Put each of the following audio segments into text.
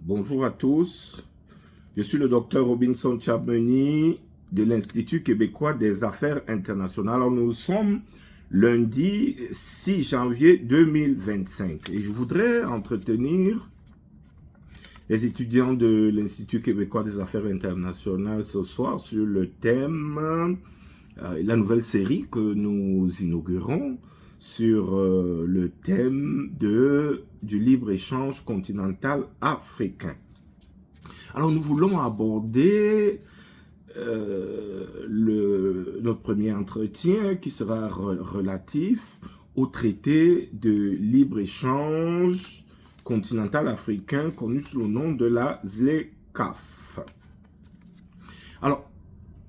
Bonjour à tous, je suis le docteur Robinson Tchabmeni de l'Institut québécois des affaires internationales. Alors nous sommes lundi 6 janvier 2025 et je voudrais entretenir les étudiants de l'Institut québécois des affaires internationales ce soir sur le thème, la nouvelle série que nous inaugurons sur le thème du libre-échange continental africain. Alors nous voulons aborder notre premier entretien qui sera relatif au traité de libre-échange continental africain connu sous le nom de la ZLECAf. Alors,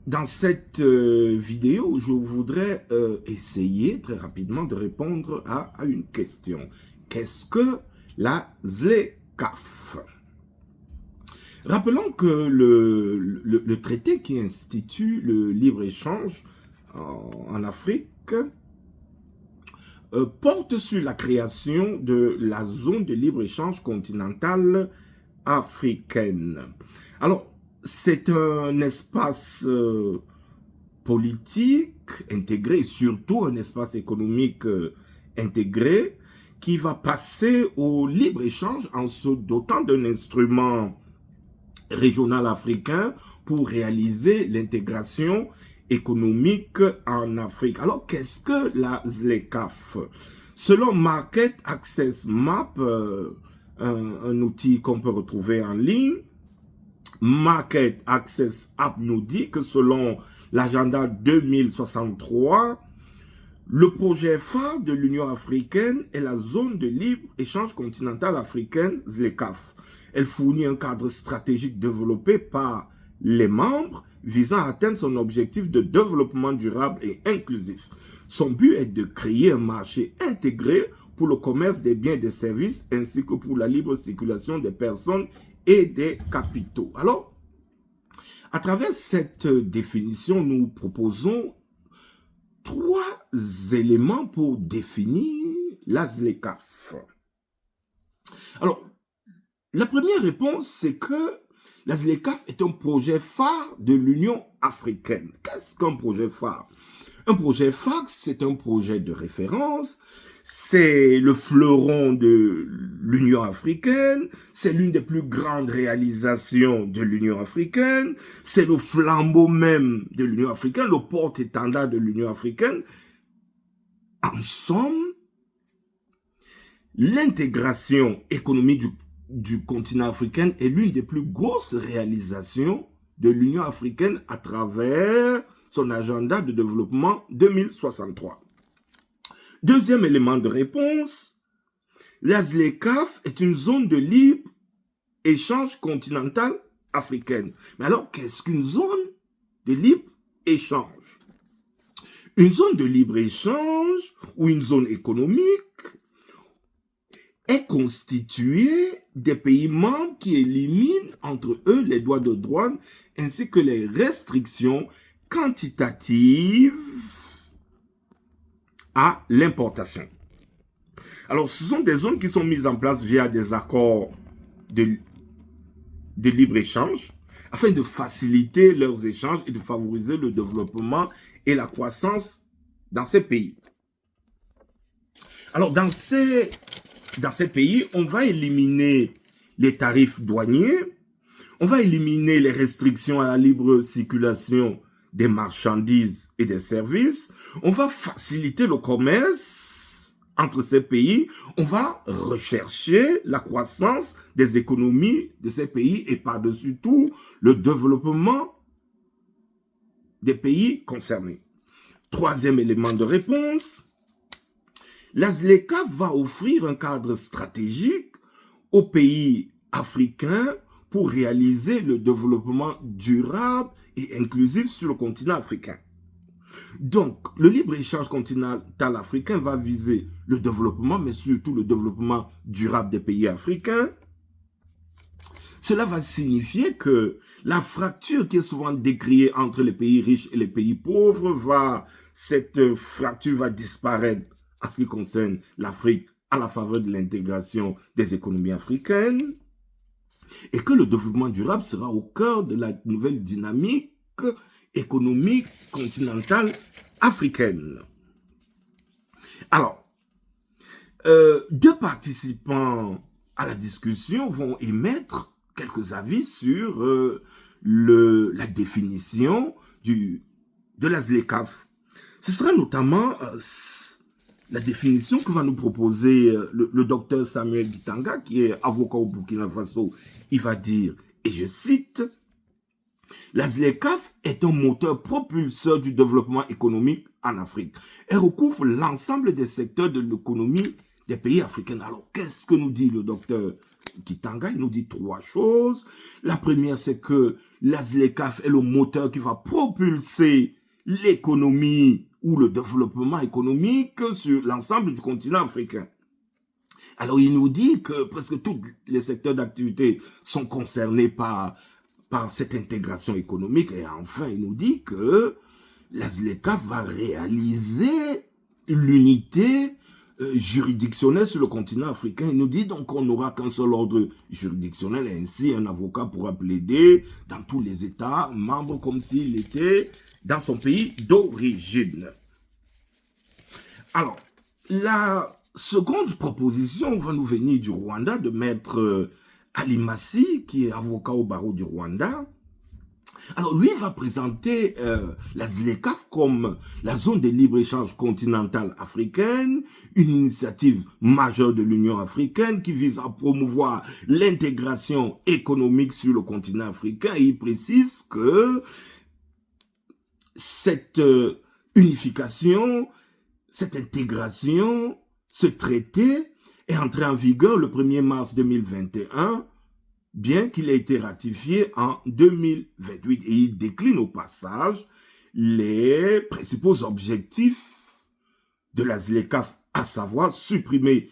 dans cette vidéo, je voudrais essayer très rapidement de répondre à une question. Qu'est-ce que la ZLECAf? Rappelons que le traité qui institue le libre-échange en Afrique porte sur la création de la zone de libre-échange continentale africaine. Alors, c'est un espace politique intégré, et surtout un espace économique intégré, qui va passer au libre-échange en se dotant d'un instrument régional africain pour réaliser l'intégration économique en Afrique. Alors, qu'est-ce que la ZLECAf? Selon Market Access Map, un outil qu'on peut retrouver en ligne, Market Access App nous dit que selon l'agenda 2063, le projet phare de l'Union africaine est la zone de libre-échange continentale africaine, ZLECAf. Elle fournit un cadre stratégique développé par les membres visant à atteindre son objectif de développement durable et inclusif. Son but est de créer un marché intégré pour le commerce des biens et des services ainsi que pour la libre circulation des personnes et des capitaux. Alors, à travers cette définition, nous proposons 3 éléments pour définir la ZLECAf. Alors, la première réponse, c'est que la ZLECAf est un projet phare de l'Union africaine. Qu'est-ce qu'un projet phare? Un projet phare, c'est un projet de référence, c'est le fleuron de l'Union africaine, c'est l'une des plus grandes réalisations de l'Union africaine, c'est le flambeau même de l'Union africaine, le porte-étendard de l'Union africaine. En somme, l'intégration économique du continent africain est l'une des plus grosses réalisations de l'Union africaine à travers son agenda de développement 2063. Deuxième élément de réponse, la ZLECAf est une zone de libre-échange continentale africaine. Mais alors, qu'est-ce qu'une zone de libre-échange? Une zone de libre-échange ou une zone économique est constituée des pays membres qui éliminent entre eux les droits de douane ainsi que les restrictions quantitatives à l'importation. Alors, ce sont des zones qui sont mises en place via des accords de libre-échange afin de faciliter leurs échanges et de favoriser le développement et la croissance dans ces pays. Alors, dans ces pays, on va éliminer les tarifs douaniers, on va éliminer les restrictions à la libre circulation des marchandises et des services, on va faciliter le commerce entre ces pays, on va rechercher la croissance des économies de ces pays et par-dessus tout, le développement des pays concernés. Troisième élément de réponse, la ZLECAf va offrir un cadre stratégique aux pays africains pour réaliser le développement durable et inclusif sur le continent africain. Donc, le libre-échange continental africain va viser le développement, mais surtout le développement durable des pays africains. Cela va signifier que la fracture qui est souvent décriée entre les pays riches et les pays pauvres, cette fracture va disparaître en ce qui concerne l'Afrique à la faveur de l'intégration des économies africaines. et que le développement durable sera au cœur de la nouvelle dynamique économique continentale africaine. Alors, deux participants à la discussion vont émettre quelques avis sur la définition de la ZLECAf. Ce sera notamment la définition que va nous proposer le docteur Samuel Gitanga, qui est avocat au Burkina Faso. Il va dire, et je cite, « La ZLECAf est un moteur propulseur du développement économique en Afrique. Elle recouvre l'ensemble des secteurs de l'économie des pays africains. » Alors, qu'est-ce que nous dit le docteur Gitanga? Il nous dit trois choses. La première, c'est que la ZLECAf est le moteur qui va propulser l'économie ou le développement économique sur l'ensemble du continent africain. Alors, il nous dit que presque tous les secteurs d'activité sont concernés par cette intégration économique. Et enfin, il nous dit que la ZLECAf va réaliser l'unité juridictionnelle sur le continent africain. Il nous dit donc qu'on n'aura qu'un seul ordre juridictionnel, et ainsi un avocat pourra plaider dans tous les États membres comme s'il était dans son pays d'origine. Alors, la seconde proposition va nous venir du Rwanda, de maître Ali Massi, qui est avocat au barreau du Rwanda. Alors, lui va présenter la ZLECAf comme la zone de libre-échange continentale africaine, une initiative majeure de l'Union africaine qui vise à promouvoir l'intégration économique sur le continent africain. Et il précise que cette unification, cette intégration, ce traité est entré en vigueur le 1er mars 2021, bien qu'il ait été ratifié en 2028. Et il décline au passage les principaux objectifs de la ZLECAf, à savoir supprimer